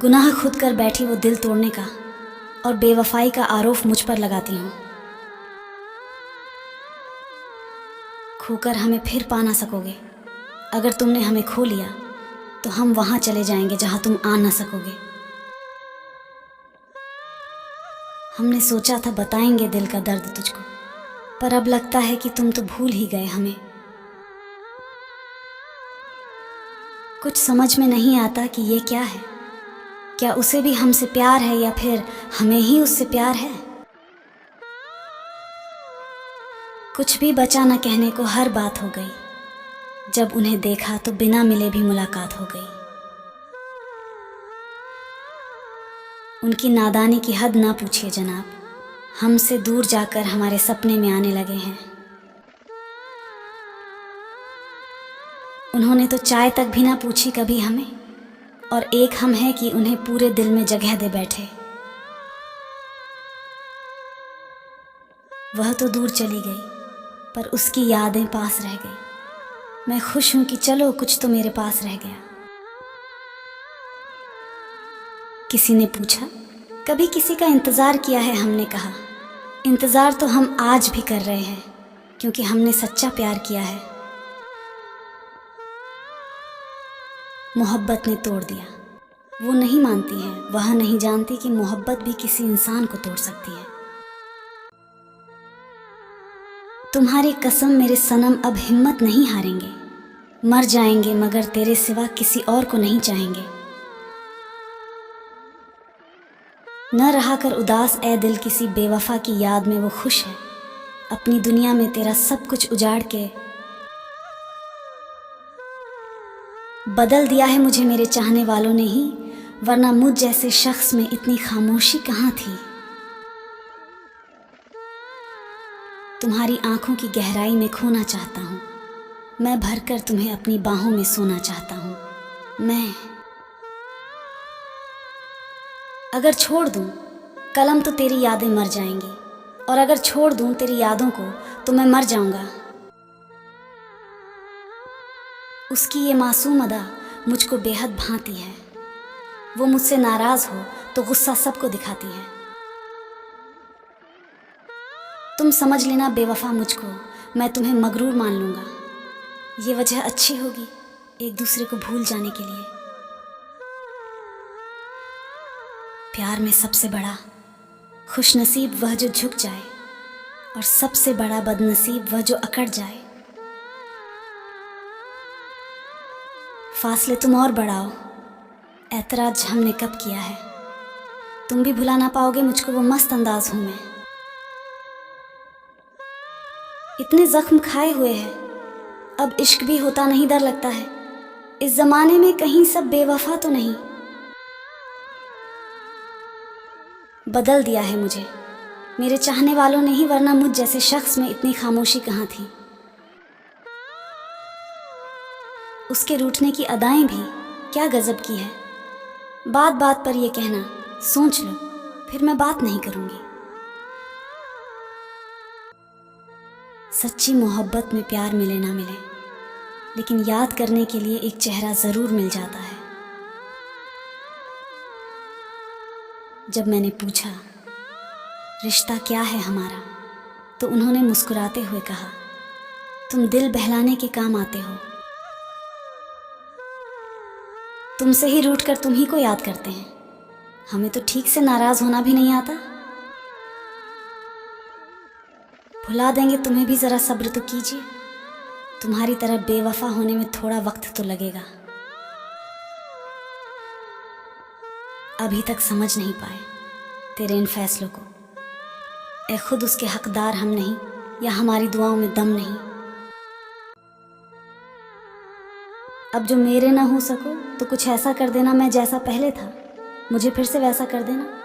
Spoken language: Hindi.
गुनाह खुद कर बैठी वो दिल तोड़ने का, और बेवफाई का आरोप मुझ पर लगाती हूँ। खोकर हमें फिर पा ना सकोगे। अगर तुमने हमें खो लिया तो हम वहाँ चले जाएंगे जहाँ तुम आ ना सकोगे। हमने सोचा था बताएंगे दिल का दर्द तुझको, पर अब लगता है कि तुम तो भूल ही गए हमें। कुछ समझ में नहीं आता कि ये क्या है। क्या उसे भी हमसे प्यार है या फिर हमें ही उससे प्यार है। कुछ भी बचा न कहने को, हर बात हो गई। जब उन्हें देखा तो बिना मिले भी मुलाकात हो गई। उनकी नादानी की हद ना पूछिए जनाब, हमसे दूर जाकर हमारे सपने में आने लगे हैं। उन्होंने तो चाय तक भी ना पूछी कभी हमें, और एक हम हैं कि उन्हें पूरे दिल में जगह दे बैठे। वह तो दूर चली गई पर उसकी यादें पास रह गई। मैं खुश हूं कि चलो कुछ तो मेरे पास रह गया। किसी ने पूछा कभी किसी का इंतज़ार किया है। हमने कहा इंतज़ार तो हम आज भी कर रहे हैं, क्योंकि हमने सच्चा प्यार किया है। मोहब्बत ने तोड़ दिया। वो नहीं मानती है, वह नहीं जानती कि मोहब्बत भी किसी इंसान को तोड़ सकती है। तुम्हारी कसम मेरे सनम, अब हिम्मत नहीं हारेंगे। मर जाएंगे मगर तेरे सिवा किसी और को नहीं चाहेंगे। न रहा कर उदास ए दिल, किसी बेवफा की याद में वो खुश है। अपनी दुनिया में तेरा सब कुछ उजाड़ के बदल दिया है मुझे मेरे चाहने वालों ने ही, वरना मुझ जैसे शख्स में इतनी खामोशी कहाँ थी। तुम्हारी आंखों की गहराई में खोना चाहता हूँ मैं, भरकर तुम्हें अपनी बाहों में सोना चाहता हूँ मैं। अगर छोड़ दूँ कलम तो तेरी यादें मर जाएंगी, और अगर छोड़ दूँ तेरी यादों को तो मैं मर जाऊँगा। उसकी ये मासूम अदा मुझको बेहद भाती है। वो मुझसे नाराज़ हो तो गुस्सा सबको दिखाती है। तुम समझ लेना बेवफा मुझको, मैं तुम्हें मगरूर मान लूँगा। ये वजह अच्छी होगी एक दूसरे को भूल जाने के लिए। प्यार में सबसे बड़ा खुशनसीब वह जो झुक जाए, और सबसे बड़ा बदनसीब वह जो अकड़ जाए। फासले तुम और बढ़ाओ, ऐतराज हमने कब किया है। तुम भी भुला ना पाओगे मुझको, वो मस्त अंदाज हूँ मैं। इतने जख्म खाए हुए हैं, अब इश्क भी होता नहीं डर लगता है। इस जमाने में कहीं सब बेवफा तो नहीं। बदल दिया है मुझे मेरे चाहने वालों ने ही, वरना मुझ जैसे शख्स में इतनी खामोशी कहाँ थी। उसके रूठने की अदाएं भी क्या गजब की है। बात बात पर ये कहना सोच लो, फिर मैं बात नहीं करूँगी। सच्ची मोहब्बत में प्यार मिले ना मिले, लेकिन याद करने के लिए एक चेहरा ज़रूर मिल जाता है। जब मैंने पूछा रिश्ता क्या है हमारा, तो उन्होंने मुस्कुराते हुए कहा तुम दिल बहलाने के काम आते हो। तुमसे ही रूठ कर तुम ही को याद करते हैं, हमें तो ठीक से नाराज़ होना भी नहीं आता। भुला देंगे तुम्हें भी, ज़रा सब्र तो कीजिए। तुम्हारी तरह बेवफा होने में थोड़ा वक्त तो लगेगा। अभी तक समझ नहीं पाए तेरे इन फैसलों को। ए खुद उसके हकदार हम नहीं, या हमारी दुआओं में दम नहीं। अब जो मेरे ना हो सको तो कुछ ऐसा कर देना, मैं जैसा पहले था मुझे फिर से वैसा कर देना।